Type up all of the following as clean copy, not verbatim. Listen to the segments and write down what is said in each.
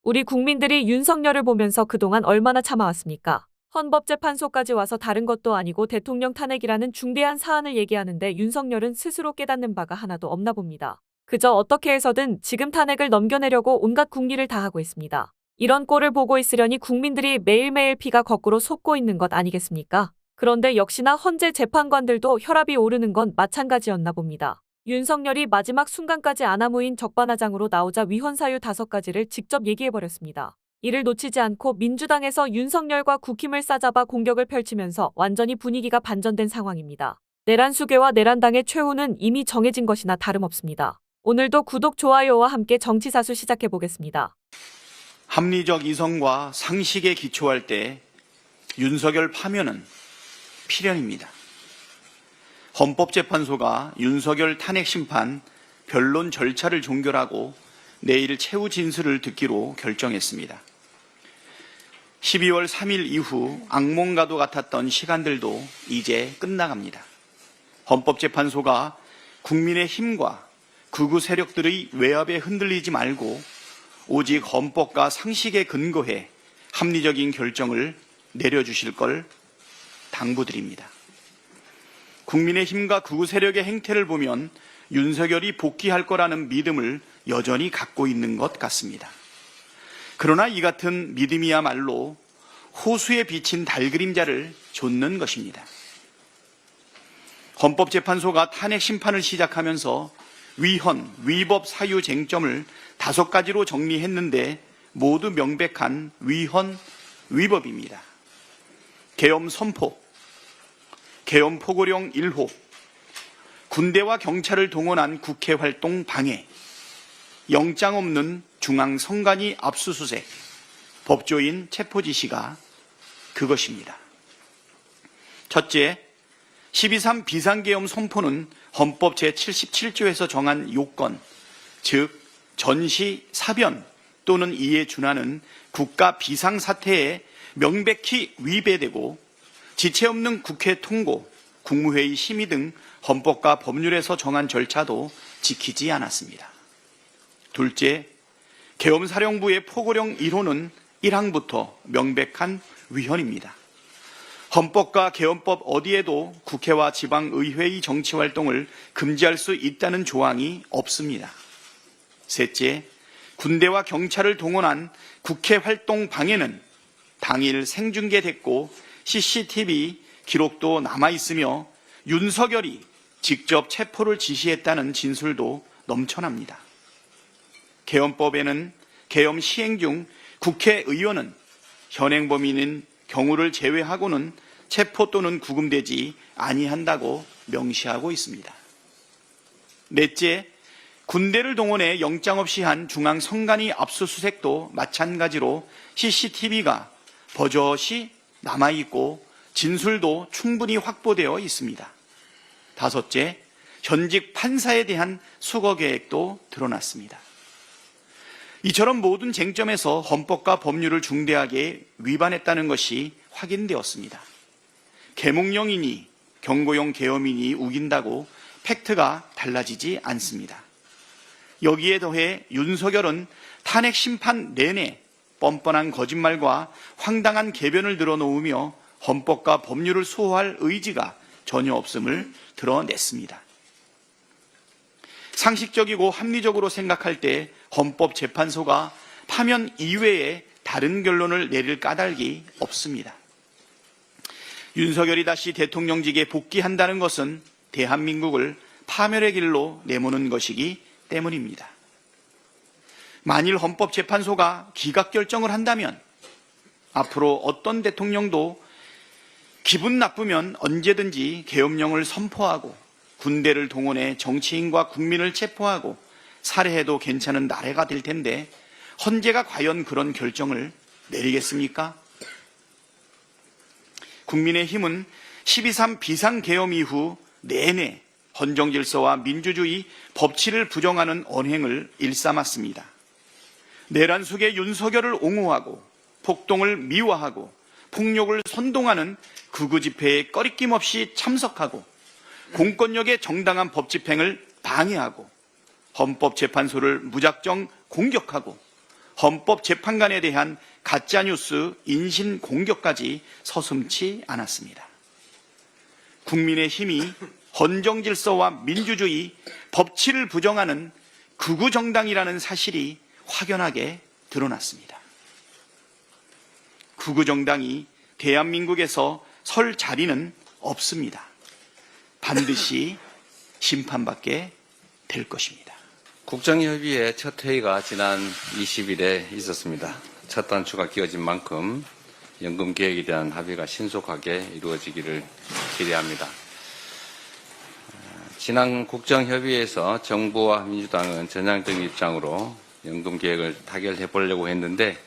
우리 국민들이 윤석열을 보면서 그동안 얼마나 참아왔습니까? 헌법재판소까지 와서 다른 것도 아니고 대통령 탄핵이라는 중대한 사안을 얘기하는데 윤석열은 스스로 깨닫는 바가 하나도 없나 봅니다. 그저 어떻게 해서든 지금 탄핵을 넘겨내려고 온갖 궁리를 다 하고 있습니다. 이런 꼴을 보고 있으려니 국민들이 매일매일 피가 거꾸로 솟고 있는 것 아니겠습니까? 그런데 역시나 헌재 재판관들도 혈압이 오르는 건 마찬가지였나 봅니다. 윤석열이 마지막 순간까지 아나무인 적반하장으로 나오자 위헌 사유 5가지를 직접 얘기해버렸습니다. 이를 놓치지 않고 민주당에서 윤석열과 국힘을 싸잡아 공격을 펼치면서 완전히 분위기가 반전된 상황입니다. 내란 수계와 내란당의 최후는 이미 정해진 것이나 다름없습니다. 오늘도 구독, 좋아요와 함께 정치사수 시작해보겠습니다. 합리적 이성과 상식에 기초할 때 윤석열 파면은 필연입니다. 헌법재판소가 윤석열 탄핵 심판 변론 절차를 종결하고 내일 최후 진술을 듣기로 결정했습니다. 12월 3일 이후 악몽과도 같았던 시간들도 이제 끝나갑니다. 헌법재판소가 국민의 힘과 극우 세력들의 외압에 흔들리지 말고 오직 헌법과 상식에 근거해 합리적인 결정을 내려주실 걸 당부드립니다. 국민의힘과 극우 세력의 행태를 보면 윤석열이 복귀할 거라는 믿음을 여전히 갖고 있는 것 같습니다. 그러나 이 같은 믿음이야말로 호수에 비친 달그림자를 좇는 것입니다. 헌법재판소가 탄핵 심판을 시작하면서 위헌, 위법 사유 쟁점을 5가지로 정리했는데 모두 명백한 위헌, 위법입니다. 계엄 선포, 계엄 포고령 1호, 군대와 경찰을 동원한 국회 활동 방해, 영장 없는 중앙선관위 압수수색, 법조인 체포 지시가 그것입니다. 첫째, 12.3 비상계엄 선포는 헌법 제77조에서 정한 요건, 즉 전시, 사변 또는 이에 준하는 국가 비상사태에 명백히 위배되고 지체 없는 국회 통고, 국무회의 심의 등 헌법과 법률에서 정한 절차도 지키지 않았습니다. 둘째, 계엄사령부의 포고령 1호는 1항부터 명백한 위헌입니다. 헌법과 계엄법 어디에도 국회와 지방의회의 정치활동을 금지할 수 있다는 조항이 없습니다. 셋째, 군대와 경찰을 동원한 국회 활동 방해는 당일 생중계됐고 CCTV 기록도 남아있으며 윤석열이 직접 체포를 지시했다는 진술도 넘쳐납니다. 계엄법에는 계엄 시행 중 국회의원은 현행범인인 경우를 제외하고는 체포 또는 구금되지 아니한다고 명시하고 있습니다. 넷째, 군대를 동원해 영장 없이 한 중앙선관위 압수수색도 마찬가지로 CCTV가 버젓이 남아있고 진술도 충분히 확보되어 있습니다. 다섯째, 현직 판사에 대한 수거 계획도 드러났습니다. 이처럼 모든 쟁점에서 헌법과 법률을 중대하게 위반했다는 것이 확인되었습니다. 계몽령이니 경고용 계엄이니 우긴다고 팩트가 달라지지 않습니다. 여기에 더해 윤석열은 탄핵 심판 내내 뻔뻔한 거짓말과 황당한 궤변을 늘어놓으며 헌법과 법률을 수호할 의지가 전혀 없음을 드러냈습니다. 상식적이고 합리적으로 생각할 때 헌법재판소가 파면 이외에 다른 결론을 내릴 까닭이 없습니다. 윤석열이 다시 대통령직에 복귀한다는 것은 대한민국을 파멸의 길로 내모는 것이기 때문입니다. 만일 헌법재판소가 기각결정을 한다면 앞으로 어떤 대통령도 기분 나쁘면 언제든지 계엄령을 선포하고 군대를 동원해 정치인과 국민을 체포하고 살해해도 괜찮은 나라가 될 텐데 헌재가 과연 그런 결정을 내리겠습니까? 국민의힘은 12.3 비상계엄 이후 내내 헌정질서와 민주주의, 법치를 부정하는 언행을 일삼았습니다. 내란 속에 윤석열을 옹호하고 폭동을 미화하고 폭력을 선동하는 극우 집회에 꺼리낌 없이 참석하고 공권력의 정당한 법 집행을 방해하고 헌법재판소를 무작정 공격하고 헌법재판관에 대한 가짜뉴스 인신 공격까지 서슴지 않았습니다. 국민의힘이 헌정질서와 민주주의, 법치를 부정하는 극우 정당이라는 사실이 확연하게 드러났습니다. 극우 정당이 대한민국에서 설 자리는 없습니다. 반드시 심판받게 될 것입니다. 국정협의회 첫 회의가 지난 20일에 있었습니다. 첫 단추가 끼워진 만큼 연금 개혁에 대한 합의가 신속하게 이루어지기를 기대합니다. 지난 국정협의회에서 정부와 민주당은 전향적인 입장으로 연금 개혁을 타결해 보려고 했는데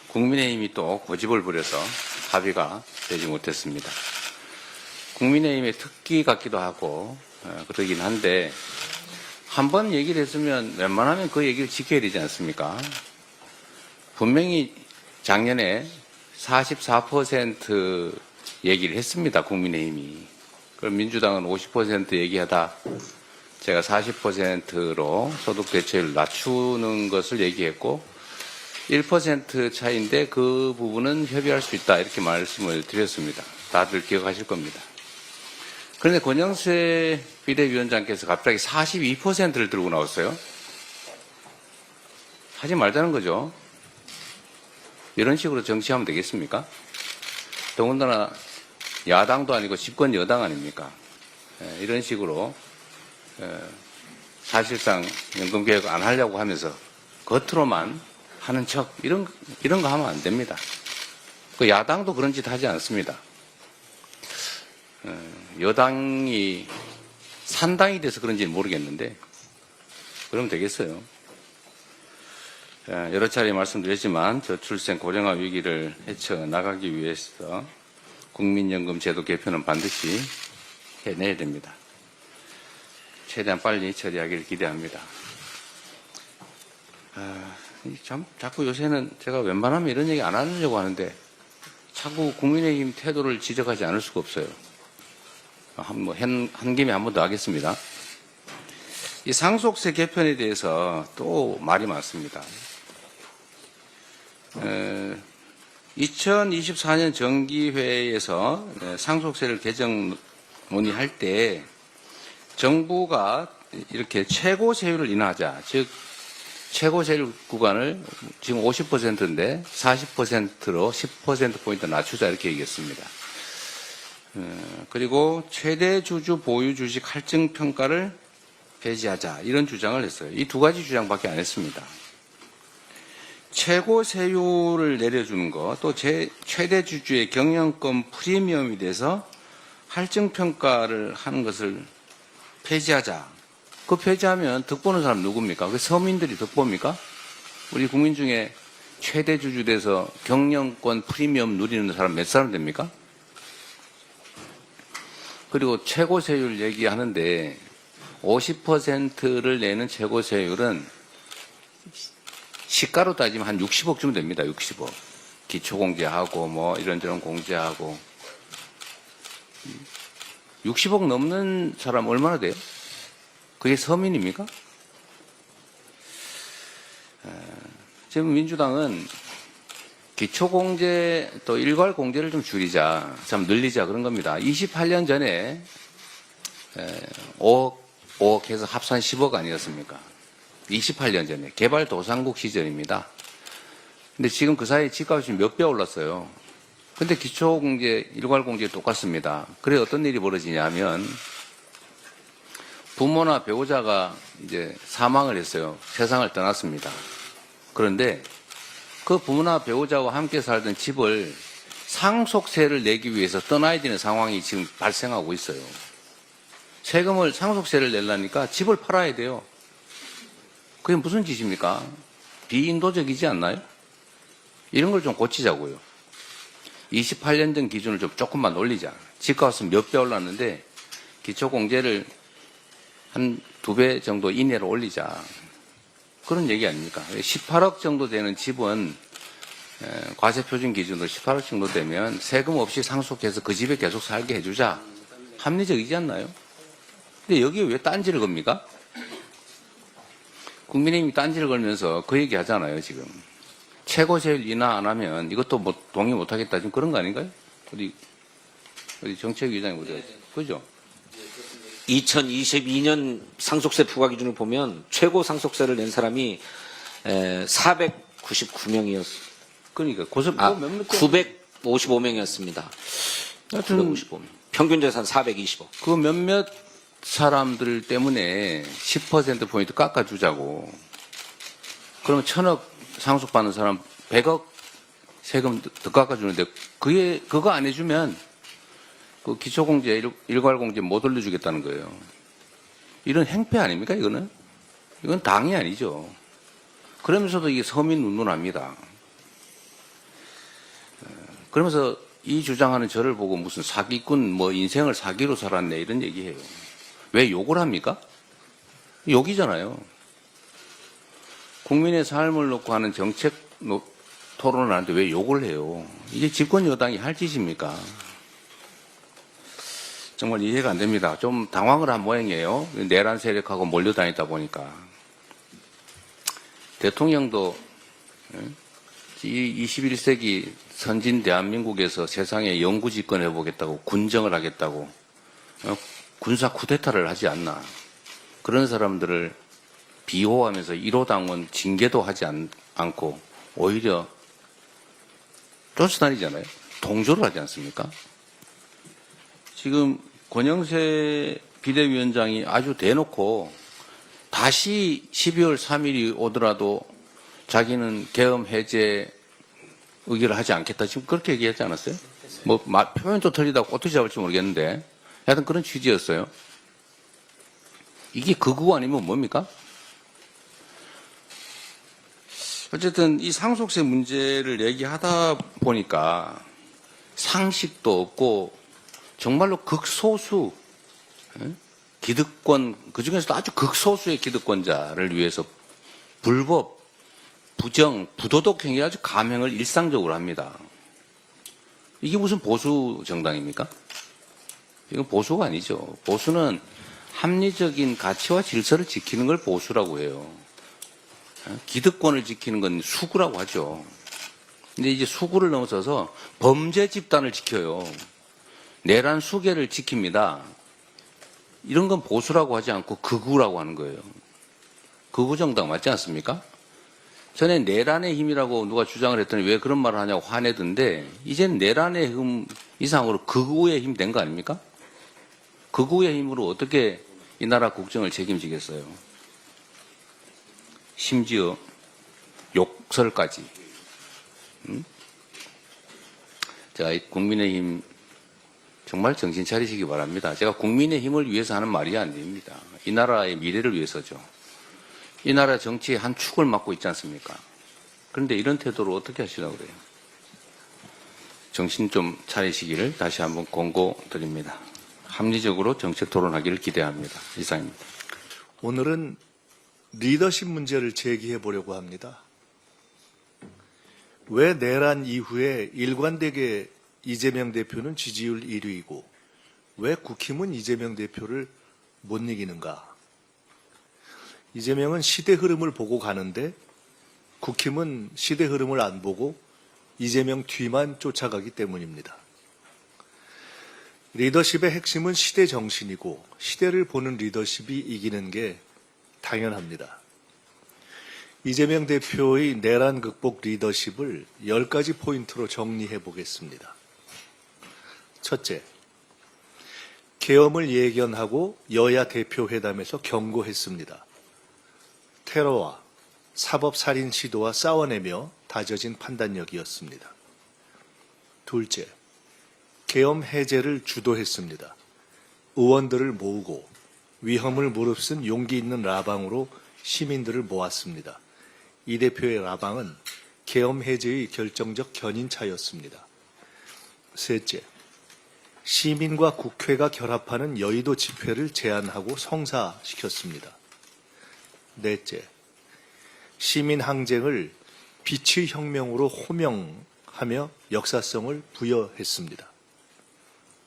국민의힘이 또 고집을 부려서 합의가 되지 못했습니다. 국민의힘의 특기 같기도 하고 그러긴 한데 한 번 얘기를 했으면 웬만하면 그 얘기를 지켜야 되지 않습니까? 분명히 작년에 44% 얘기를 했습니다. 국민의힘이. 그럼 민주당은 50% 얘기하다 제가 40%로 소득 대체율을 낮추는 것을 얘기했고 1% 차이인데 그 부분은 협의할 수 있다 이렇게 말씀을 드렸습니다. 다들 기억하실 겁니다. 그런데 권영세 비대위원장께서 갑자기 42%를 들고 나왔어요. 하지 말자는 거죠. 이런 식으로 정치하면 되겠습니까? 더군다나 야당도 아니고 집권 여당 아닙니까? 이런 식으로 사실상 연금개혁 안 하려고 하면서 겉으로만 하는 척 이런 거 하면 안 됩니다. 그 야당도 그런 짓 하지 않습니다. 여당이 산당이 돼서 그런지는 모르겠는데 그러면 되겠어요. 여러 차례 말씀드렸지만 저출생 고령화 위기를 헤쳐나가기 위해서 국민연금 제도 개편은 반드시 해내야 됩니다. 최대한 빨리 처리하기를 기대합니다. 참 자꾸 요새는 제가 웬만하면 이런 얘기 안 하려고 하는데 자꾸 국민의힘 태도를 지적하지 않을 수가 없어요. 한 김에 한 번 더 하겠습니다. 이 상속세 개편에 대해서 또 말이 많습니다. 2024년 정기회에서 상속세를 개정 논의할 때 정부가 이렇게 최고 세율을 인하하자, 즉 최고 세율 구간을 지금 50%인데 40%로 10%포인트 낮추자 이렇게 얘기했습니다. 그리고 최대 주주 보유 주식 할증 평가를 폐지하자 이런 주장을 했어요. 이 두 가지 주장밖에 안 했습니다. 최고 세율을 내려주는 것, 또 최대 주주의 경영권 프리미엄에 대해서 할증 평가를 하는 것을 폐지하자. 그 폐지하면 득보는 사람 누굽니까? 그 서민들이 득보입니까? 우리 국민 중에 최대 주주 돼서 경영권 프리미엄 누리는 사람 몇 사람 됩니까? 그리고 최고 세율 얘기하는데 50%를 내는 최고 세율은 시가로 따지면 한 60억쯤 됩니다. 60억. 기초공제하고 뭐 이런저런 공제하고 60억 넘는 사람 얼마나 돼요? 그게 서민입니까? 지금 민주당은 기초공제 또 일괄공제를 좀 줄이자, 좀 늘리자 그런 겁니다. 28년 전에 5억 해서 합산 10억 아니었습니까? 28년 전에 개발도상국 시절입니다. 근데 지금 그 사이에 집값이 몇 배 올랐어요. 근데 기초공제, 일괄공제 똑같습니다. 그래 어떤 일이 벌어지냐면 부모나 배우자가 이제 사망을 했어요. 세상을 떠났습니다. 그런데 그 부모나 배우자와 함께 살던 집을 상속세를 내기 위해서 떠나야 되는 상황이 지금 발생하고 있어요. 세금을 상속세를 내려니까 집을 팔아야 돼요. 그게 무슨 짓입니까? 비인도적이지 않나요? 이런 걸 좀 고치자고요. 28년 전 기준을 좀 조금만 올리자. 집값은 몇 배 올랐는데 기초공제를 한 2배 정도 이내로 올리자. 그런 얘기 아닙니까? 18억 정도 되는 집은 과세표준 기준으로 18억 정도 되면 세금 없이 상속해서 그 집에 계속 살게 해주자. 합리적이지 않나요? 근데 여기에 왜 딴지를 겁니까? 국민의힘이 딴지를 걸면서 그 얘기 하잖아요, 지금. 최고세율 인하 안 하면 이것도 뭐 동의 못 하겠다. 지금 그런 거 아닌가요? 어디 정책위원장이 보세요. 그죠? 2022년 상속세 부과 기준을 보면 최고 상속세를 낸 사람이 499명이었습니다. 그러니까 고소 몇몇 955명이었습니다. 하여튼 955명. 평균 재산 420억. 그 몇몇 사람들 때문에 10%포인트 깎아주자고. 그러면 1,000억 상속받는 사람 100억 세금 더 깎아주는데 그거 안 해주면 그 기초공제, 일괄공제 못 올려주겠다는 거예요. 이런 행패 아닙니까, 이거는? 이건 당이 아니죠. 그러면서도 이게 서민 운운합니다. 그러면서 이 주장하는 저를 보고 무슨 사기꾼, 뭐 인생을 사기로 살았네, 이런 얘기해요. 왜 욕을 합니까? 욕이잖아요. 국민의 삶을 놓고 하는 정책 토론을 하는데 왜 욕을 해요? 이게 집권 여당이 할 짓입니까? 정말 이해가 안 됩니다. 좀 당황을 한 모양이에요. 내란 세력하고 몰려다니다 보니까. 대통령도 이 21세기 선진 대한민국에서 세상에 영구 집권해 보겠다고 군정을 하겠다고 군사 쿠데타를 하지 않나. 그런 사람들을 비호하면서 1호 당원 징계도 하지 않고 오히려 쫓아다니잖아요. 동조를 하지 않습니까? 지금 권영세 비대위원장이 아주 대놓고 다시 12월 3일이 오더라도 자기는 계엄 해제 의결을 하지 않겠다. 지금 그렇게 얘기하지 않았어요? 뭐 표현도 틀리다고 꼬투리 잡을지 모르겠는데 하여튼 그런 취지였어요. 이게 극우 아니면 뭡니까? 어쨌든 이 상속세 문제를 얘기하다 보니까 상식도 없고 정말로 극소수 기득권, 그중에서도 아주 극소수의 기득권자를 위해서 불법, 부정, 부도덕 행위 아주 감행을 일상적으로 합니다. 이게 무슨 보수 정당입니까? 이건 보수가 아니죠. 보수는 합리적인 가치와 질서를 지키는 걸 보수라고 해요. 기득권을 지키는 건 수구라고 하죠. 근데 이제 수구를 넘어서서 범죄 집단을 지켜요. 내란 수계를 지킵니다. 이런 건 보수라고 하지 않고 극우라고 하는 거예요. 극우 정당 맞지 않습니까? 전에 내란의 힘이라고 누가 주장을 했더니 왜 그런 말을 하냐고 화내던데 이제는 내란의 힘 이상으로 극우의 힘 된 거 아닙니까? 극우의 힘으로 어떻게 이 나라 국정을 책임지겠어요? 심지어 욕설까지. 자, 국민의힘 정말 정신 차리시기 바랍니다. 제가 국민의힘을 위해서 하는 말이 아닙니다. 이 나라의 미래를 위해서죠. 이 나라 정치의 한 축을 맡고 있지 않습니까? 그런데 이런 태도로 어떻게 하시려고 그래요? 정신 좀 차리시기를 다시 한번 권고드립니다. 합리적으로 정책 토론하기를 기대합니다. 이상입니다. 오늘은 리더십 문제를 제기해 보려고 합니다. 왜 내란 이후에 일관되게 이재명 대표는 지지율 1위이고 왜 국힘은 이재명 대표를 못 이기는가? 이재명은 시대 흐름을 보고 가는데 국힘은 시대 흐름을 안 보고 이재명 뒤만 쫓아가기 때문입니다. 리더십의 핵심은 시대 정신이고 시대를 보는 리더십이 이기는 게 당연합니다. 이재명 대표의 내란 극복 리더십을 10가지 포인트로 정리해 보겠습니다. 첫째, 계엄을 예견하고 여야 대표회담에서 경고했습니다. 테러와 사법살인 시도와 싸워내며 다져진 판단력이었습니다. 둘째, 계엄 해제를 주도했습니다. 의원들을 모으고 위험을 무릅쓴 용기 있는 라방으로 시민들을 모았습니다. 이 대표의 라방은 계엄 해제의 결정적 견인차였습니다. 셋째, 시민과 국회가 결합하는 여의도 집회를 제안하고 성사시켰습니다. 넷째, 시민 항쟁을 빛의 혁명으로 호명하며 역사성을 부여했습니다.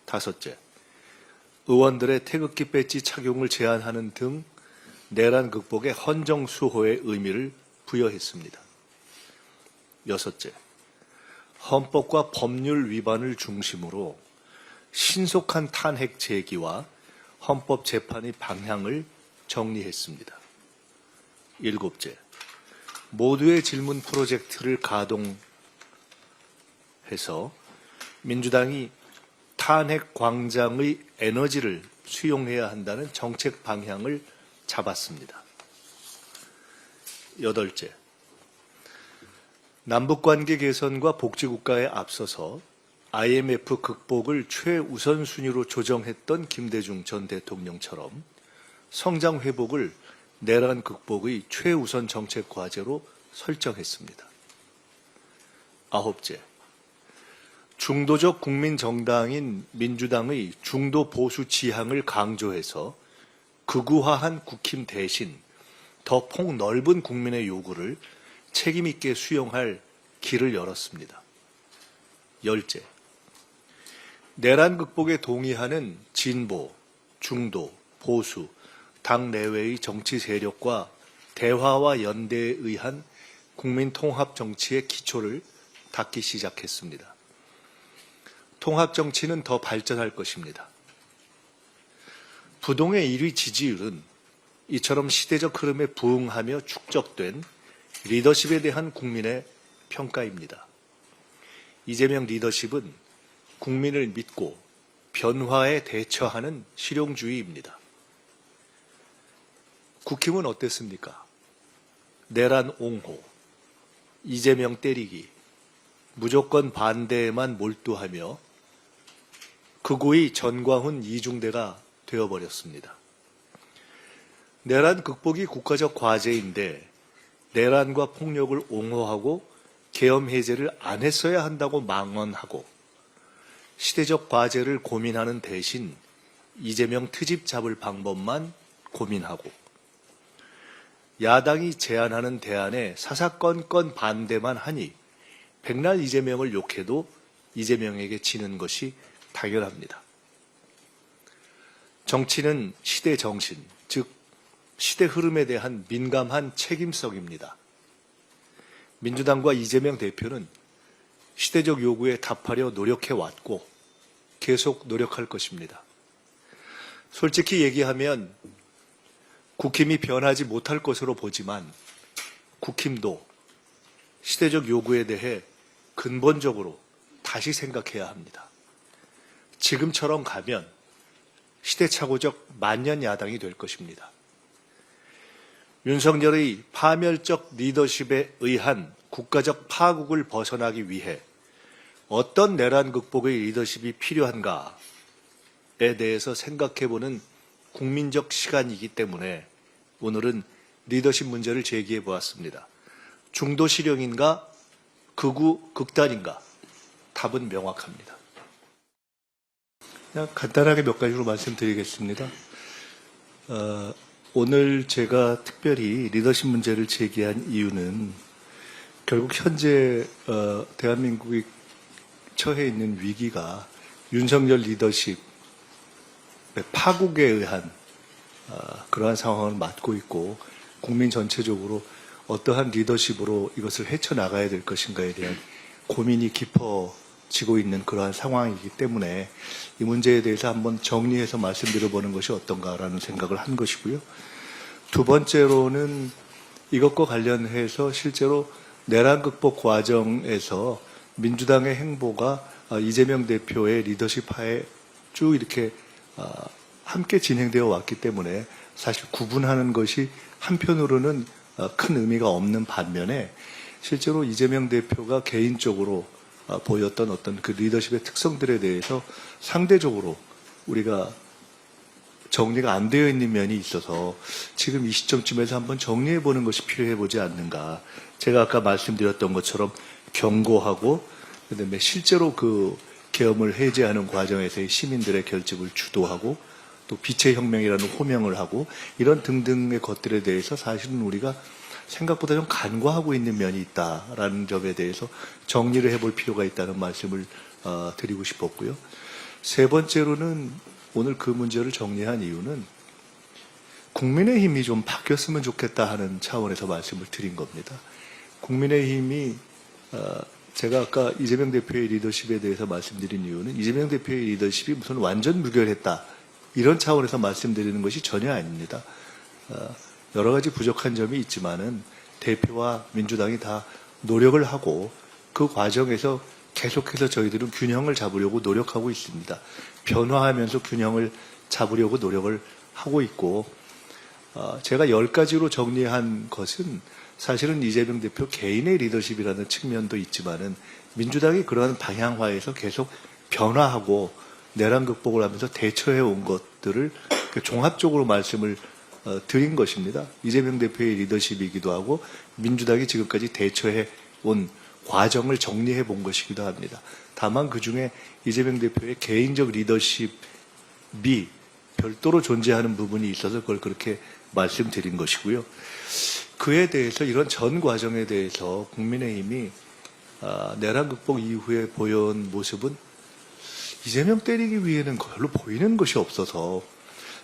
다섯째, 의원들의 태극기 배지 착용을 제한하는 등 내란 극복의 헌정수호의 의미를 부여했습니다. 여섯째, 헌법과 법률 위반을 중심으로 신속한 탄핵 제기와 헌법 재판의 방향을 정리했습니다. 일곱째, 모두의 질문 프로젝트를 가동해서 민주당이 탄핵 광장의 에너지를 수용해야 한다는 정책 방향을 잡았습니다. 여덟째, 남북관계 개선과 복지국가에 앞서서 IMF 극복을 최우선 순위로 조정했던 김대중 전 대통령처럼 성장 회복을 내란 극복의 최우선 정책 과제로 설정했습니다. 아홉째, 중도적 국민 정당인 민주당의 중도 보수 지향을 강조해서 극우화한 국힘 대신 더 폭넓은 국민의 요구를 책임 있게 수용할 길을 열었습니다. 열째, 내란 극복에 동의하는 진보, 중도, 보수, 당 내외의 정치 세력과 대화와 연대에 의한 국민 통합 정치의 기초를 닦기 시작했습니다. 통합 정치는 더 발전할 것입니다. 부동의 1위 지지율은 이처럼 시대적 흐름에 부응하며 축적된 리더십에 대한 국민의 평가입니다. 이재명 리더십은 국민을 믿고 변화에 대처하는 실용주의입니다. 국힘은 어땠습니까? 내란 옹호, 이재명 때리기, 무조건 반대에만 몰두하며 극우의 전광훈 이중대가 되어버렸습니다. 내란 극복이 국가적 과제인데 내란과 폭력을 옹호하고 계엄 해제를 안 했어야 한다고 망언하고 시대적 과제를 고민하는 대신 이재명 트집 잡을 방법만 고민하고 야당이 제안하는 대안에 사사건건 반대만 하니 백날 이재명을 욕해도 이재명에게 지는 것이 당연합니다. 정치는 시대 정신, 즉 시대 흐름에 대한 민감한 책임성입니다. 민주당과 이재명 대표는 시대적 요구에 답하려 노력해왔고 계속 노력할 것입니다. 솔직히 얘기하면 국힘이 변하지 못할 것으로 보지만 국힘도 시대적 요구에 대해 근본적으로 다시 생각해야 합니다. 지금처럼 가면 시대착오적 만년 야당이 될 것입니다. 윤석열의 파멸적 리더십에 의한 국가적 파국을 벗어나기 위해 어떤 내란 극복의 리더십이 필요한가에 대해서 생각해보는 국민적 시간이기 때문에 오늘은 리더십 문제를 제기해 보았습니다. 중도 실용인가, 극우 극단인가? 답은 명확합니다. 그냥 간단하게 몇 가지로 말씀드리겠습니다. 오늘 제가 특별히 리더십 문제를 제기한 이유는 결국 현재 대한민국이 처해 있는 위기가 윤석열 리더십의 파국에 의한 그러한 상황을 맞고 있고 국민 전체적으로 어떠한 리더십으로 이것을 헤쳐나가야 될 것인가에 대한 고민이 깊어지고 있는 그러한 상황이기 때문에 이 문제에 대해서 한번 정리해서 말씀드려보는 것이 어떤가라는 생각을 한 것이고요. 두 번째로는 이것과 관련해서 실제로 내란 극복 과정에서 민주당의 행보가 이재명 대표의 리더십 하에 쭉 이렇게 함께 진행되어 왔기 때문에 사실 구분하는 것이 한편으로는 큰 의미가 없는 반면에 실제로 이재명 대표가 개인적으로 보였던 어떤 그 리더십의 특성들에 대해서 상대적으로 우리가 정리가 안 되어 있는 면이 있어서 지금 이 시점쯤에서 한번 정리해 보는 것이 필요해 보지 않는가. 제가 아까 말씀드렸던 것처럼 경고하고 그다음에 실제로 그 계엄을 해제하는 과정에서의 시민들의 결집을 주도하고 또 빛의 혁명이라는 호명을 하고 이런 등등의 것들에 대해서 사실은 우리가 생각보다 좀 간과하고 있는 면이 있다라는 점에 대해서 정리를 해볼 필요가 있다는 말씀을 드리고 싶었고요. 세 번째로는 오늘 그 문제를 정리한 이유는 국민의힘이 좀 바뀌었으면 좋겠다 하는 차원에서 말씀을 드린 겁니다. 국민의힘이 제가 아까 이재명 대표의 리더십에 대해서 말씀드린 이유는 이재명 대표의 리더십이 무슨 완전 무결했다 이런 차원에서 말씀드리는 것이 전혀 아닙니다. 여러 가지 부족한 점이 있지만은 대표와 민주당이 다 노력을 하고 그 과정에서 계속해서 저희들은 균형을 잡으려고 노력하고 있습니다. 변화하면서 균형을 잡으려고 노력을 하고 있고 제가 10가지로 정리한 것은 사실은 이재명 대표 개인의 리더십이라는 측면도 있지만은 민주당이 그러한 방향화에서 계속 변화하고 내란 극복을 하면서 대처해 온 것들을 종합적으로 말씀을 드린 것입니다. 이재명 대표의 리더십이기도 하고 민주당이 지금까지 대처해 온 과정을 정리해 본 것이기도 합니다. 다만 그중에 이재명 대표의 개인적 리더십이 별도로 존재하는 부분이 있어서 그걸 그렇게 말씀드린 것이고요. 그에 대해서 이런 전 과정에 대해서 국민의힘이 내란 극복 이후에 보여온 모습은 이재명 때리기 위해는 별로 보이는 것이 없어서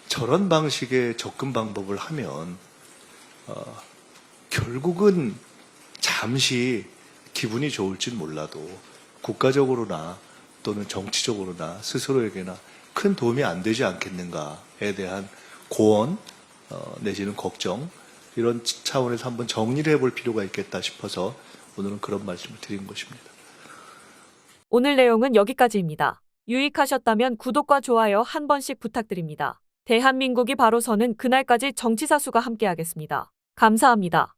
저런 방식의 접근 방법을 하면 결국은 잠시 기분이 좋을진 몰라도 국가적으로나 또는 정치적으로나 스스로에게나 큰 도움이 안 되지 않겠는가에 대한 고언 내지는 걱정 이런 차원에서 한번 정리를 해볼 필요가 있겠다 싶어서 오늘은 그런 말씀을 드린 것입니다. 오늘 내용은 여기까지입니다. 유익하셨다면 구독과 좋아요 한 번씩 부탁드립니다. 대한민국이 바로 서는 그날까지 정치사수가 함께하겠습니다. 감사합니다.